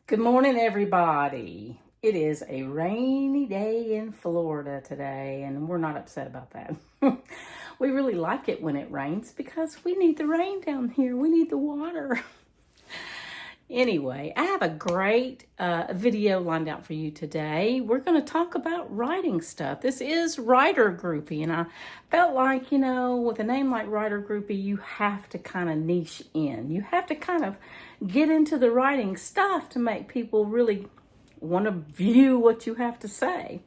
Good morning, everybody. It is a rainy day in Florida today, and we're not upset about that. We really like it when it rains because we need the rain down here. We need the water. Anyway, I have a great video lined out for you today. We're going to talk about writing stuff. This is Writer Groupie, and I felt like, with a name like Writer Groupie, you have to kind of niche in. You have to kind of get into the writing stuff to make people really want to view what you have to say.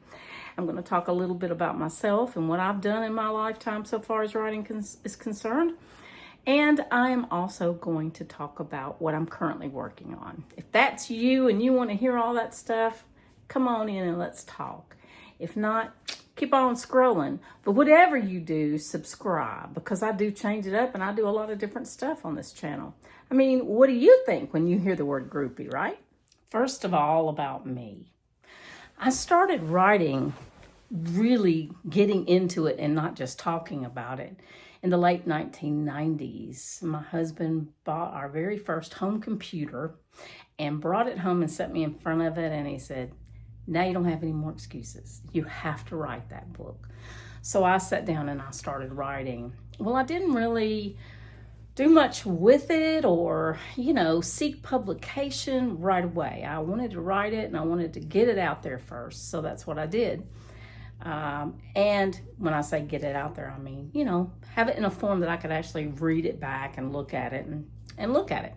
I'm going to talk a little bit about myself and what I've done in my lifetime so far as writing is concerned. And I am also going to talk about what I'm currently working on. If that's you and you want to hear all that stuff, come on in and let's talk. If not, keep on scrolling. But whatever you do, subscribe, because I do change it up and I do a lot of different stuff on this channel. I mean, what do you think when you hear the word groupie, right? First of all, about me. I started writing, really getting into it and not just talking about it, in the late 1990s. My husband bought our very first home computer and brought it home and set me in front of it, and he said, now you don't have any more excuses. You have to write that book. So I sat down and I started writing. Well, I didn't really do much with it or, seek publication right away. I wanted to write it and I wanted to get it out there first. So that's what I did. And when I say get it out there, I mean, have it in a form that I could actually read it back and look at it and look at it.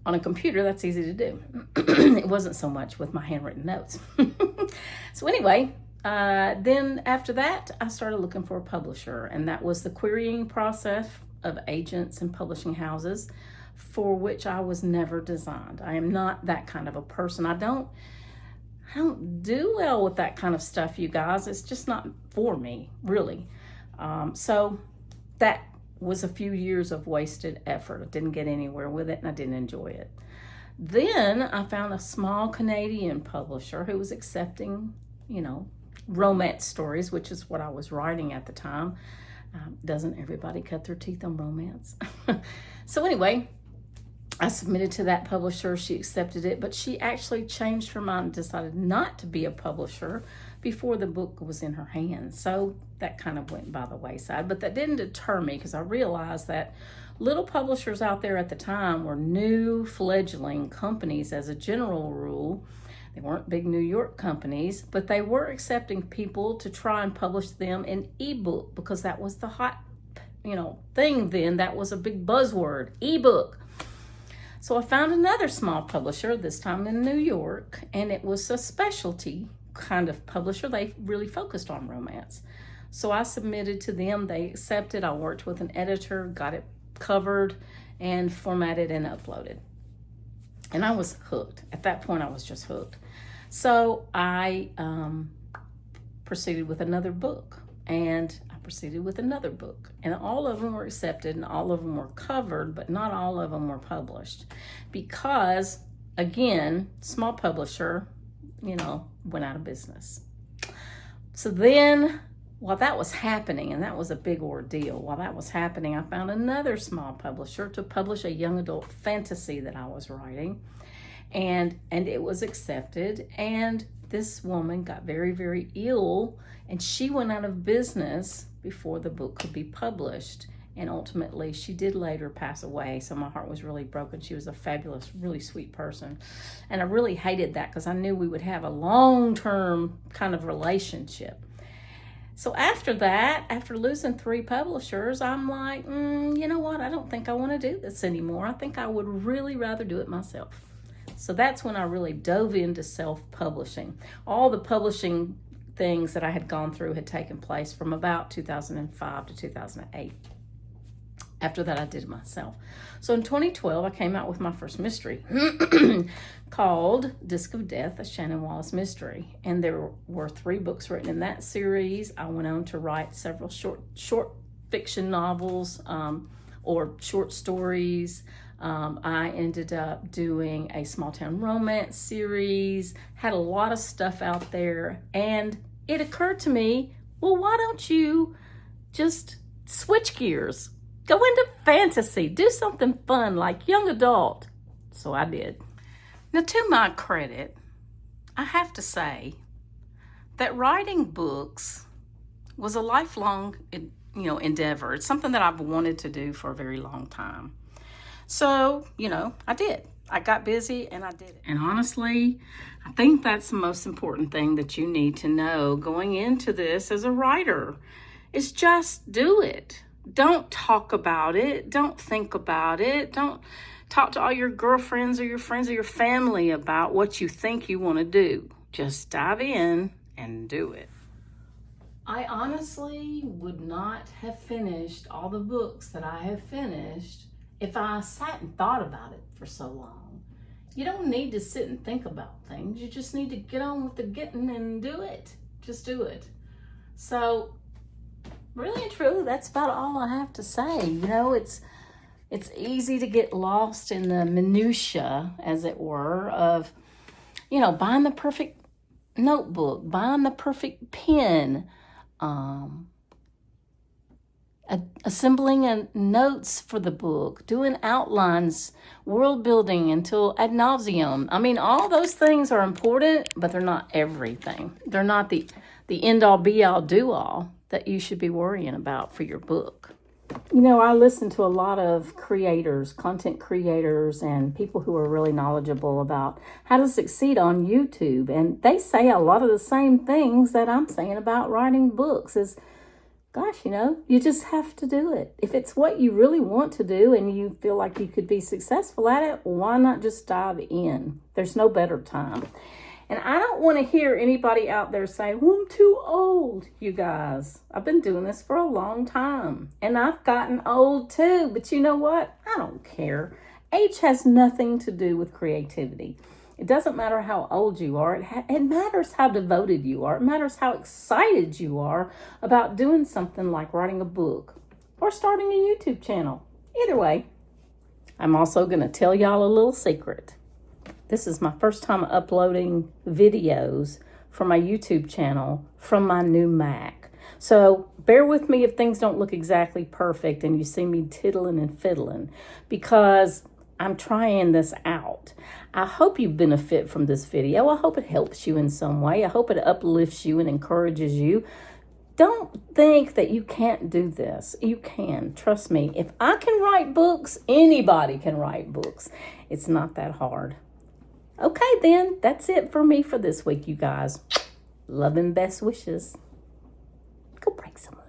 On a computer, that's easy to do. It wasn't so much with my handwritten notes. So anyway, then after that, I started looking for a publisher, and that was the querying process of agents and publishing houses, for which I was never designed. I am not that kind of a person. I don't do well with that kind of stuff, you guys. It's just not for me, really. So that was a few years of wasted effort. I didn't get anywhere with it and I didn't enjoy it. Then I found a small Canadian publisher who was accepting, romance stories, which is what I was writing at the time. Doesn't everybody cut their teeth on romance? So anyway, I submitted to that publisher. She accepted it, but she actually changed her mind and decided not to be a publisher before the book was in her hands. So that kind of went by the wayside, but that didn't deter me, because I realized that little publishers out there at the time were new fledgling companies as a general rule. They weren't big New York companies, but they were accepting people to try and publish them in ebook, because that was the hot, thing then. That was a big buzzword, ebook. So I found another small publisher, this time in New York, and it was a specialty kind of publisher. They really focused on romance. So I submitted to them. They accepted. I worked with an editor, got it covered and formatted and uploaded. And I was hooked. At that point, I was just hooked. So I proceeded with another book, and I proceeded with another book, and all of them were accepted and all of them were covered, but not all of them were published, because again, small publisher, went out of business. So then, while that was happening, and that was a big ordeal, while that was happening, I found another small publisher to publish a young adult fantasy that I was writing, and it was accepted. And this woman got very, very ill, and she went out of business before the book could be published. And ultimately, she did later pass away, so my heart was really broken. She was a fabulous, really sweet person. And I really hated that, because I knew we would have a long-term kind of relationship. So after that, after losing 3 publishers, I'm like, you know what? I don't think I want to do this anymore. I think I would really rather do it myself. So that's when I really dove into self-publishing. All the publishing things that I had gone through had taken place from about 2005 to 2008. After that, I did it myself. So in 2012, I came out with my first mystery called Disc of Death, a Shannon Wallace mystery. And there were 3 books written in that series. I went on to write several short fiction novels or short stories. I ended up doing a small town romance series, had a lot of stuff out there. And it occurred to me, well, why don't you just switch gears? Go into fantasy, do something fun like young adult. So I did. Now, to my credit, I have to say that writing books was a lifelong, endeavor. It's something that I've wanted to do for a very long time. So, I did. I got busy and I did it. And honestly, I think that's the most important thing that you need to know going into this as a writer is just do it. Don't talk about it. Don't think about it. Don't talk to all your girlfriends or your friends or your family about what you think you want to do. Just dive in and do it. I honestly would not have finished all the books that I have finished if I sat and thought about it for so long. You don't need to sit and think about things. You just need to get on with the getting and do it. Just do it. So, really and truly, that's about all I have to say. It's easy to get lost in the minutia, as it were, of, buying the perfect notebook, buying the perfect pen, assembling notes for the book, doing outlines, world building until ad nauseum. I mean, all those things are important, but they're not everything. They're not the end all be all do all that you should be worrying about for your book. I listen to a lot of creators, content creators, and people who are really knowledgeable about how to succeed on YouTube. And they say a lot of the same things that I'm saying about writing books is, gosh, you just have to do it. If it's what you really want to do and you feel like you could be successful at it, why not just dive in? There's no better time. And I don't want to hear anybody out there saying, well, I'm too old, you guys. I've been doing this for a long time. And I've gotten old too. But you know what? I don't care. Age has nothing to do with creativity. It doesn't matter how old you are. It matters how devoted you are. It matters how excited you are about doing something like writing a book or starting a YouTube channel. Either way, I'm also going to tell y'all a little secret. This is my first time uploading videos for my YouTube channel from my new Mac. So bear with me if things don't look exactly perfect and you see me tiddling and fiddling because I'm trying this out. I hope you benefit from this video. I hope it helps you in some way. I hope it uplifts you and encourages you. Don't think that you can't do this. You can. Trust me. If I can write books, anybody can write books. It's not that hard. Okay, then. That's it for me for this week, you guys. Love and best wishes. Go break someone.